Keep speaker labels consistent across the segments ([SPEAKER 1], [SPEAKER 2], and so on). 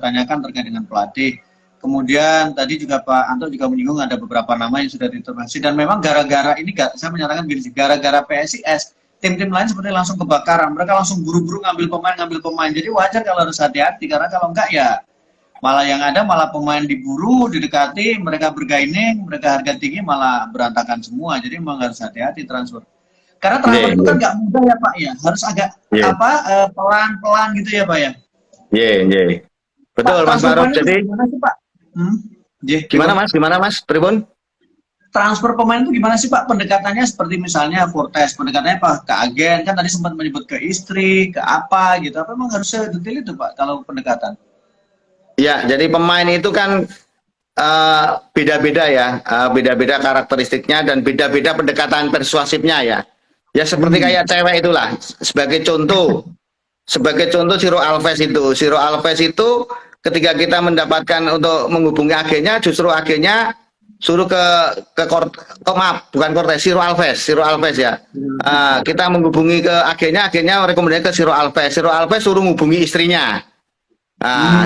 [SPEAKER 1] tanyakan terkait dengan pelatih. Kemudian tadi juga Pak Anto juga menyinggung ada beberapa nama yang sudah diintervensi dan memang gara-gara ini saya menyarankan gini, gara-gara PSIS tim-tim lain seperti langsung kebakaran, mereka langsung buru-buru ngambil pemain. Jadi wajar kalau harus hati-hati karena kalau enggak ya malah yang ada malah pemain diburu, didekati, mereka bergaining, mereka harga tinggi malah berantakan semua. Jadi memang harus hati-hati transfer. Karena transfer itu kan nggak mudah ya Pak ya, harus agak pelan-pelan gitu ya Pak ya.
[SPEAKER 2] Betul Mas Maruf. Jadi
[SPEAKER 1] gimana sih Pak?
[SPEAKER 2] Gimana Mas? Pribun?
[SPEAKER 1] Transfer pemain itu gimana sih Pak? Pendekatannya seperti misalnya Fortes, pendekatannya Pak ke agen, kan tadi sempat menyebut ke istri, ke apa gitu. Apa memang harus detail itu Pak kalau pendekatan?
[SPEAKER 2] Ya, jadi pemain itu kan beda-beda ya, beda-beda karakteristiknya dan beda-beda pendekatan persuasifnya ya. Ya seperti kayak cewek itulah. Sebagai contoh Ciro Alves itu ketika kita mendapatkan untuk menghubungi agennya, justru agennya suruh maaf, bukan Cortez, Ciro Alves ya. Kita menghubungi ke agennya rekomendasi ke Ciro Alves suruh menghubungi istrinya.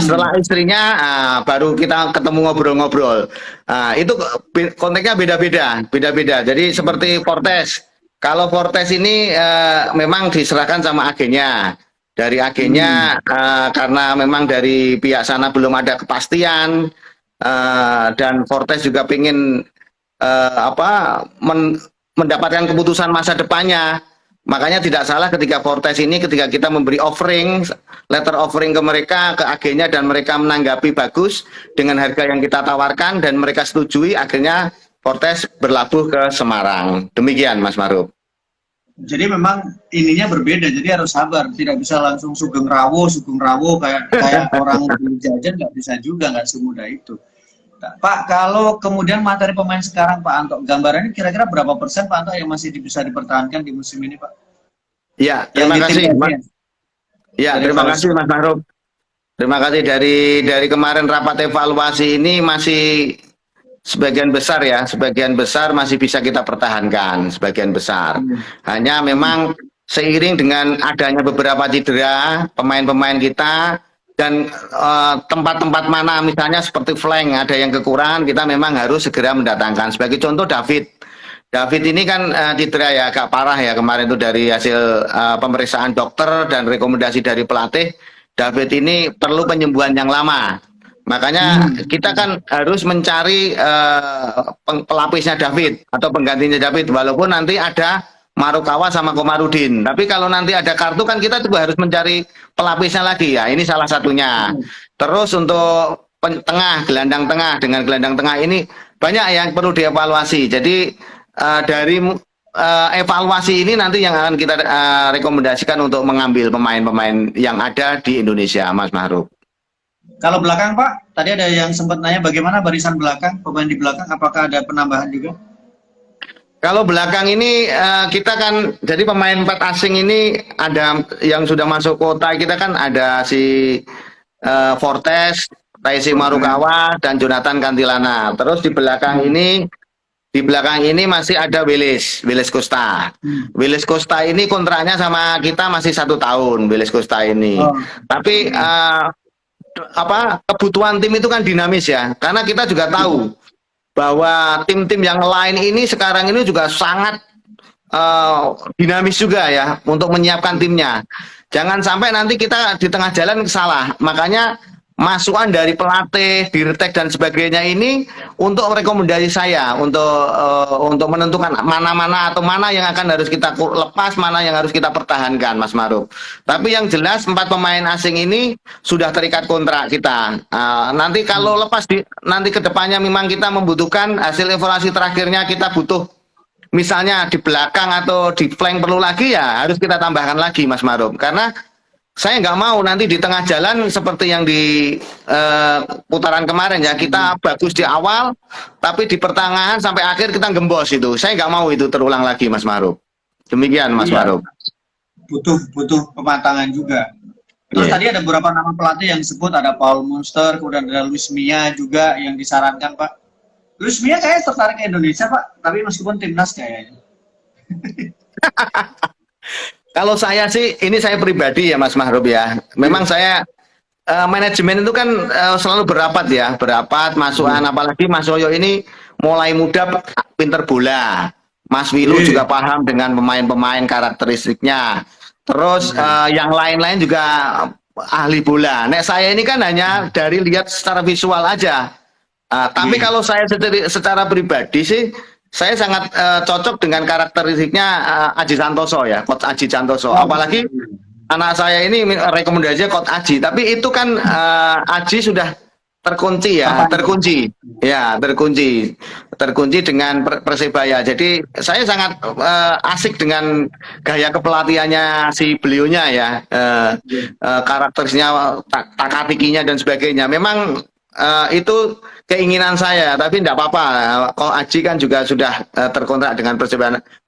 [SPEAKER 2] Setelah istrinya baru kita ketemu ngobrol-ngobrol. Itu konteksnya beda-beda. Jadi seperti Fortes. Kalau Fortes ini memang diserahkan sama agennya. Dari agennya karena memang dari pihak sana belum ada kepastian dan Fortes juga ingin mendapatkan keputusan masa depannya. Makanya tidak salah ketika Fortes ini ketika kita memberi letter offering ke mereka, ke agennya dan mereka menanggapi bagus dengan harga yang kita tawarkan dan mereka setujui, akhirnya Fortes berlabuh ke Semarang. Demikian Mas Maruf.
[SPEAKER 1] Jadi memang ininya berbeda, jadi harus sabar, tidak bisa langsung sugeng rawo kayak orang beli jajan, nggak bisa juga, nggak semudah itu. Nah, Pak, kalau kemudian materi pemain sekarang Pak Anto, gambarannya kira-kira berapa persen Pak Anto yang masih bisa dipertahankan di musim ini Pak?
[SPEAKER 2] Ya, terima kasih Mas Maruf. Terima kasih dari kemarin rapat evaluasi ini masih sebagian besar masih bisa kita pertahankan, sebagian besar. Hanya memang seiring dengan adanya beberapa cedera pemain-pemain kita dan tempat-tempat mana misalnya seperti flank ada yang kekurangan, kita memang harus segera mendatangkan. Sebagai contoh David ini kan cedera ya agak parah ya kemarin itu dari hasil pemeriksaan dokter dan rekomendasi dari pelatih. David ini perlu penyembuhan yang lama. Makanya kita kan harus mencari pelapisnya David atau penggantinya David, walaupun nanti ada Marukawa sama Komarudin. Tapi kalau nanti ada kartu kan kita juga harus mencari pelapisnya lagi ya. Ini salah satunya. Terus untuk gelandang tengah ini banyak yang perlu dievaluasi. Jadi dari evaluasi ini nanti yang akan kita rekomendasikan untuk mengambil pemain-pemain yang ada di Indonesia, Mas Maruf.
[SPEAKER 1] Kalau belakang Pak, tadi ada yang sempat nanya bagaimana barisan belakang, pemain di belakang, apakah ada penambahan juga?
[SPEAKER 2] Kalau belakang ini kita kan, jadi pemain 4 asing ini ada yang sudah masuk kota kita kan ada si Fortes, Taisi Marukawa, dan Jonathan Kantilana. Terus di belakang ini masih ada Willis Costa. Willis Costa ini kontraknya sama kita masih 1 tahun, Willis Costa ini. Tapi kebutuhan tim itu kan dinamis ya, karena kita juga tahu bahwa tim-tim yang lain ini sekarang ini juga sangat dinamis juga ya untuk menyiapkan timnya. Jangan sampai nanti kita di tengah jalan salah. Makanya masukan dari pelatih, dirtek dan sebagainya ini untuk rekomendasi saya untuk menentukan mana yang akan harus kita lepas, mana yang harus kita pertahankan, Mas Maruf. Tapi yang jelas 4 pemain asing ini sudah terikat kontrak kita. Nanti kalau lepas nanti kedepannya memang kita membutuhkan hasil evaluasi terakhirnya kita butuh misalnya di belakang atau di flank perlu lagi ya harus kita tambahkan lagi, Mas Maruf. Karena saya nggak mau nanti di tengah jalan seperti yang di putaran kemarin ya, kita bagus di awal tapi di pertengahan sampai akhir kita gembos itu. Saya nggak mau itu terulang lagi, Mas Maruf. Demikian, Mas Maruf.
[SPEAKER 1] Butuh pematangan juga. Terus tadi ada beberapa nama pelatih yang disebut, ada Paul Munster, kemudian ada Luis Mia juga yang disarankan Pak. Luis Mia kayaknya tertarik ke Indonesia Pak, tapi meskipun timnas kayaknya.
[SPEAKER 2] Kalau saya sih, ini saya pribadi ya Mas Maruf ya. Memang saya manajemen itu kan selalu berapat ya, berapat masukan, apalagi Mas Yoyo ini mulai muda pinter bola. Mas Wilu juga paham dengan pemain-pemain karakteristiknya. Terus yang lain-lain juga ahli bola. Nek saya ini kan hanya dari lihat secara visual aja. Tapi kalau saya secara pribadi sih, saya sangat cocok dengan karakteristiknya Aji Santoso ya, Coach Aji Santoso. Apalagi anak saya ini rekomendasinya Coach Aji, tapi itu kan Aji sudah terkunci ya, terkunci dengan Persebaya. Jadi saya sangat asik dengan gaya kepelatihannya si beliaunya ya, karakternya, takatikinya dan sebagainya. Memang itu keinginan saya, tapi tidak apa-apa. Kalau Aji kan juga sudah terkontrak dengan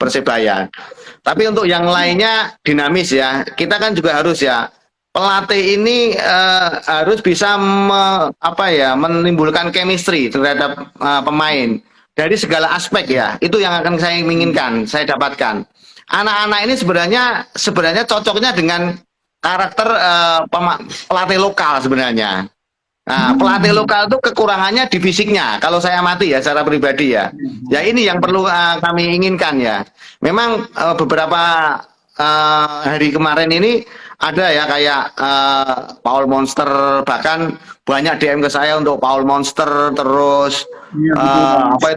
[SPEAKER 2] Persebaya. Tapi untuk yang lainnya dinamis ya. Kita kan juga harus ya, pelatih ini harus bisa menimbulkan chemistry terhadap pemain dari segala aspek ya. Itu yang akan saya inginkan, saya dapatkan. Anak-anak ini sebenarnya cocoknya dengan karakter pelatih lokal sebenarnya. Nah, pelatih lokal itu kekurangannya di fisiknya. Kalau saya amati ya secara pribadi ya. Ya ini yang perlu kami inginkan ya. Memang beberapa hari kemarin ini ada ya kayak Paul Monster, bahkan banyak DM ke saya untuk Paul Monster, terus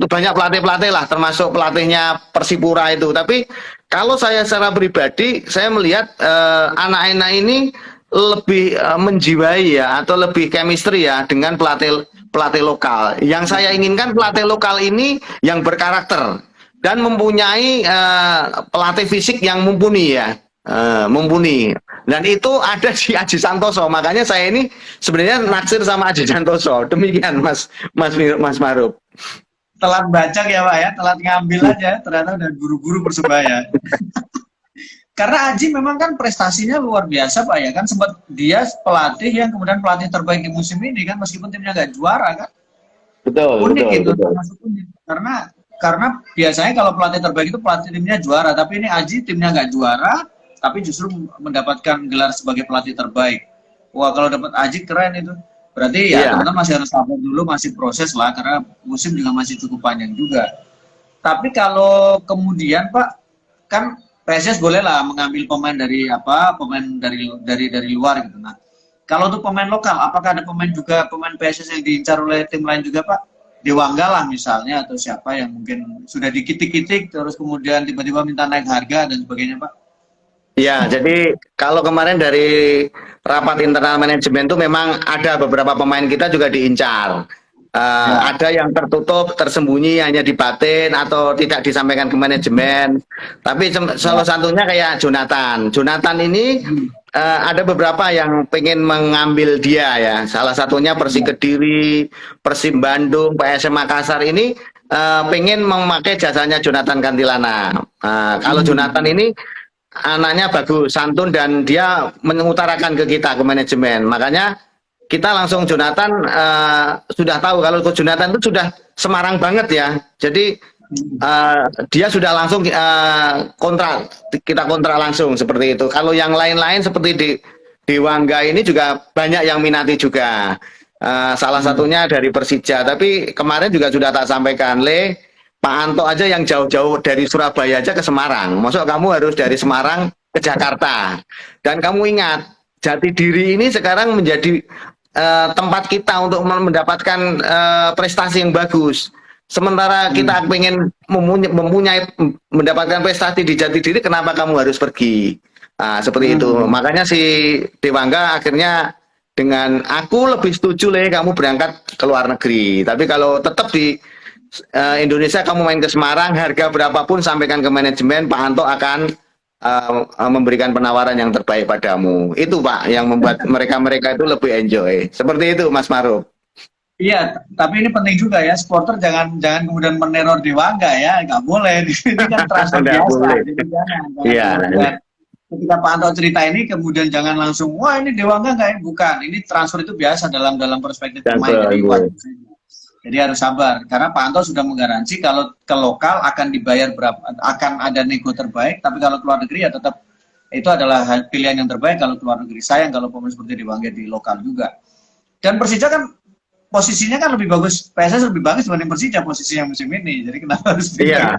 [SPEAKER 2] banyak pelatih-pelatih lah, termasuk pelatihnya Persipura itu. Tapi kalau saya secara pribadi saya melihat anak-anak ini lebih menjiwai ya, atau lebih chemistry ya dengan pelatih lokal. Yang saya inginkan pelatih lokal ini yang berkarakter dan mempunyai pelatih fisik yang mumpuni ya, mumpuni. Dan itu ada di Aji Santoso. Makanya saya ini sebenarnya naksir sama Aji Santoso. Demikian Mas Maruf.
[SPEAKER 1] Telat baca ya Pak ya, telat ngambil aja. Ternyata udah guru-guru Persebaya. Karena Aji memang kan prestasinya luar biasa Pak ya, kan sempat dia pelatih yang kemudian pelatih terbaik di musim ini kan, meskipun timnya nggak juara kan. Unik termasuk unik. Karena biasanya kalau pelatih terbaik itu pelatih timnya juara, tapi ini Aji timnya nggak juara, tapi justru mendapatkan gelar sebagai pelatih terbaik. Wah, kalau dapat Aji keren itu. Berarti ya teman-teman masih harus sabar dulu, masih proses lah, karena musim juga masih cukup panjang juga. Tapi kalau kemudian Pak, kan PSIS bolehlah mengambil pemain dari luar gitu. Nah, kalau untuk pemain lokal, apakah ada pemain PSIS yang diincar oleh tim lain juga Pak? Dewangga lah misalnya, atau siapa yang mungkin sudah dikitik-kitik terus kemudian tiba-tiba minta naik harga dan sebagainya Pak?
[SPEAKER 2] Ya, jadi kalau kemarin dari rapat internal manajemen itu memang ada beberapa pemain kita juga diincar. Ada yang tertutup, tersembunyi, hanya di batin atau tidak disampaikan ke manajemen. Tapi salah satunya kayak Jonathan. Jonathan ini ada beberapa yang pengen mengambil dia ya. Salah satunya Persik Kediri, Persib Bandung, PSM Makassar ini pengen memakai jasanya Jonathan Kantilana. Kalau Jonathan ini anaknya bagus, santun, dan dia mengutarakan ke kita, ke manajemen. Makanya kita langsung Jonathan sudah tahu kalau Jonathan itu sudah Semarang banget ya. Jadi dia sudah langsung kita kontrak langsung seperti itu. Kalau yang lain-lain seperti di Dewangga ini juga banyak yang minati juga. Salah satunya dari Persija. Tapi kemarin juga sudah tak sampaikan, Pak Anto aja yang jauh-jauh dari Surabaya aja ke Semarang. Maksud kamu harus dari Semarang ke Jakarta. Dan kamu ingat, Jatidiri ini sekarang menjadi tempat kita untuk mendapatkan prestasi yang bagus. Sementara kita ingin mendapatkan prestasi di Jatidiri, kenapa kamu harus pergi? Seperti itu. Makanya si Dewangga akhirnya dengan aku lebih setuju kamu berangkat ke luar negeri. Tapi kalau tetap di Indonesia kamu main ke Semarang, harga berapapun sampaikan ke manajemen, Pak Anto akan memberikan penawaran yang terbaik padamu. Itu Pak yang membuat mereka itu lebih enjoy. Seperti itu Mas Maruf.
[SPEAKER 1] Iya, tapi ini penting juga ya, supporter jangan kemudian meneror Dewangga ya, nggak boleh. Ini kan transfer biasa. Jadi jangan. Ketika Pak Anto cerita ini kemudian jangan langsung wah ini Dewangga nggak, bukan. Ini transfer itu biasa dalam perspektif pemain. Jadi harus sabar karena Pak Anto sudah menggaransi kalau ke lokal akan dibayar berapa, akan ada nego terbaik, tapi kalau ke luar negeri ya tetap itu adalah pilihan yang terbaik kalau keluar negeri. Sayang kalau pemain seperti dipanggil di lokal juga. Dan Persija kan posisinya kan lebih bagus, PSS lebih bagus dibanding Persija posisinya musim ini. Jadi kenapa harus
[SPEAKER 2] Iya,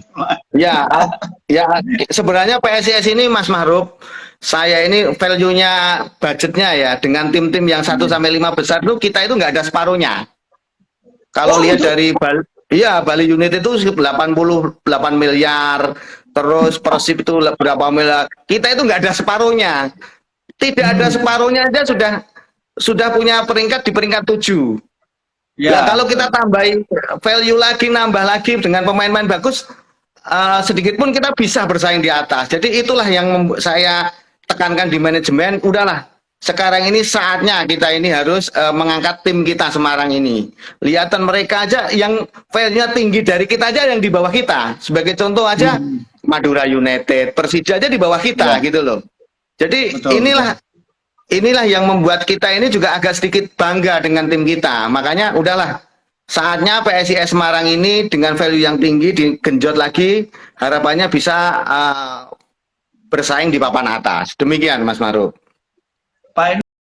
[SPEAKER 2] ya, ya. Sebenarnya PSIS ini Mas Mahruf, saya ini value-nya budgetnya ya dengan tim-tim yang 1 sampai 5 besar itu kita itu nggak ada separuhnya. Kalau lihat
[SPEAKER 1] gitu?
[SPEAKER 2] dari iya Bali United itu 88 miliar, terus Persib itu berapa miliar. Kita itu nggak ada separuhnya. Tidak ada separuhnya aja sudah punya peringkat di peringkat 7.
[SPEAKER 1] Ya,
[SPEAKER 2] Nah, kalau kita tambahin value lagi, nambah lagi dengan pemain-pemain bagus, sedikit pun kita bisa bersaing di atas. Jadi itulah yang saya tekankan di manajemen. Udahlah, sekarang ini saatnya kita ini harus mengangkat tim kita Semarang ini. Lihatan mereka aja yang value-nya tinggi dari kita aja yang di bawah kita. Sebagai contoh aja, Madura United, Persija aja di bawah kita gitu loh. Jadi
[SPEAKER 1] betul,
[SPEAKER 2] inilah yang membuat kita ini juga agak sedikit bangga dengan tim kita. Makanya udahlah, saatnya PSIS Semarang ini dengan value yang tinggi digenjot lagi, harapannya bisa bersaing di papan atas. Demikian Mas Maruf.
[SPEAKER 1] Pak